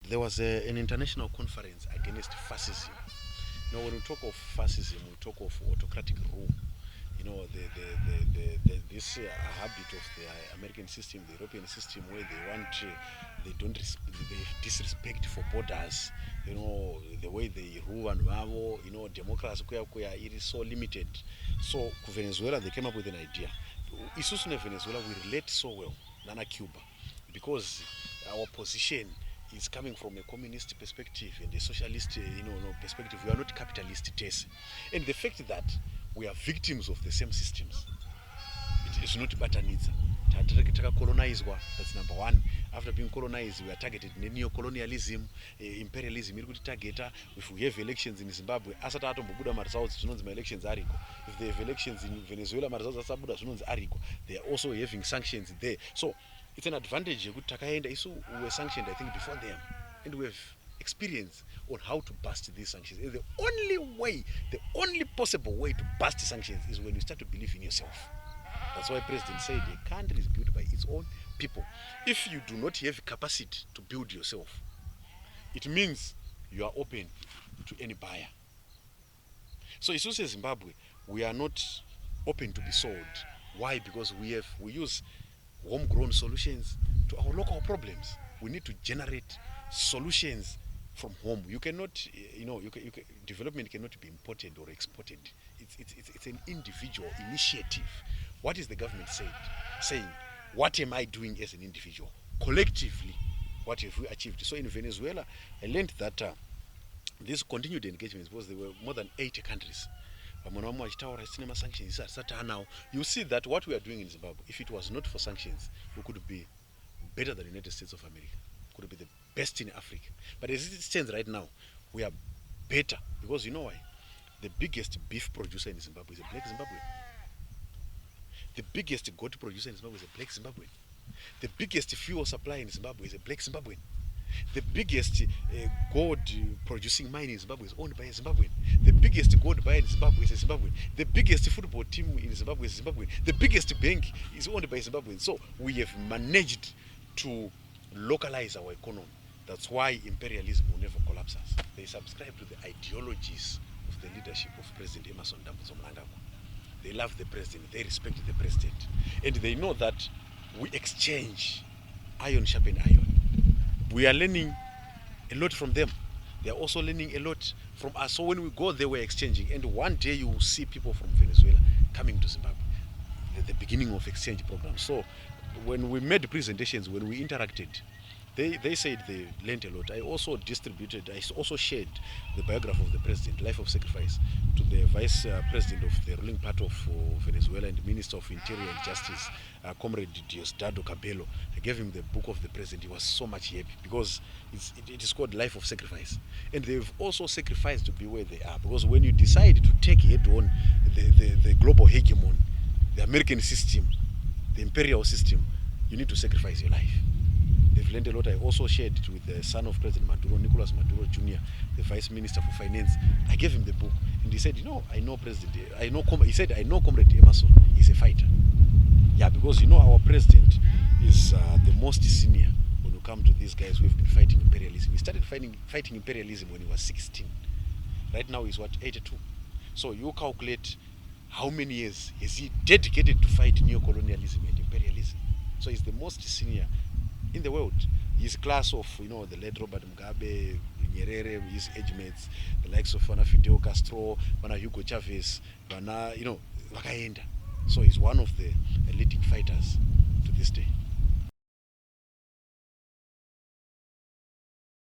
There was an international conference against fascism. When we talk of fascism, we talk of autocratic rule. This habit of the American system, the European system, where they don't they disrespect for borders. The way they rule and democracy it is so limited. So Venezuela, they came up with an idea. Isusu Venezuela, we relate so well than Cuba, because our position is coming from a communist perspective and a socialist perspective. We are not capitalist tastes, and the fact that we are victims of the same systems, it is not batanidza. Colonized, that's number one. After being colonized, we are targeted in neo-colonialism, imperialism. If we have elections in Zimbabwe, if they have elections in Venezuela, they are also having sanctions there. So it's an advantage. We were sanctioned, I think, before them, and we have experience on how to bust these sanctions. And the only possible way to bust sanctions is when you start to believe in yourself. That's why President said a country is built by its own people. If you do not have capacity to build yourself, it means you are open to any buyer. So in Zimbabwe, we are not open to be sold. Why? Because we use homegrown solutions to our local problems. We need to generate solutions from home. You cannot, development cannot be imported or exported. It's an individual initiative. What is the government saying? What am I doing as an individual? Collectively, what have we achieved? So in Venezuela, I learned that these continued engagements, because there were more than 80 countries. You see that what we are doing in Zimbabwe, if it was not for sanctions, we could be better than the United States of America. Could be the best in Africa. But as it stands right now, we are better, because you know why? The biggest beef producer in Zimbabwe is a black Zimbabwean. The biggest goat producer in Zimbabwe is a black Zimbabwean. The biggest fuel supplier in Zimbabwe is a black Zimbabwean. The biggest gold producing mine in Zimbabwe is owned by a Zimbabwean. The biggest gold buyer in Zimbabwe is a Zimbabwean. The biggest football team in Zimbabwe is Zimbabwean. The biggest bank is owned by a Zimbabwean. So we have managed to localize our economy. That's why imperialism will never collapse us. They subscribe to the ideologies of the leadership of President Emerson Dambudzo Mnangagwa. They love the president, they respect the president, and they know that we exchange iron sharpen iron. We are learning a lot from them. They are also learning a lot from us. So when we go there, we're exchanging, and one day you will see people from Venezuela coming to Zimbabwe, the beginning of exchange programs. So when we made presentations, when we interacted, they said they learned a lot. I also shared the biography of the president, Life of Sacrifice, to the vice president of the ruling part of Venezuela and Minister of Interior and Justice, Comrade Diosdado Cabello. I gave him the book of the president. He was so much happy, because it is called Life of Sacrifice. And they've also sacrificed to be where they are, because when you decide to take head on the global hegemon, the American system, the imperial system, you need to sacrifice your life. They've learned a lot. I also shared it with the son of President Maduro, Nicolas Maduro Jr., the Vice Minister for Finance. I gave him the book, and he said, I know President. He said, I know Comrade Emerson. He's a fighter. Yeah, because our president is the most senior when you come to these guys who have been fighting imperialism. He started fighting imperialism when he was 16. Right now he's 82. So you calculate how many years is he dedicated to fight neo-colonialism and imperialism. So he's the most senior in the world. His class of, the late Robert Mugabe, Nyerere, his age mates, the likes of Fidel Castro, Hugo Chavez, Vakaenda. So he's one of the leading fighters to this day.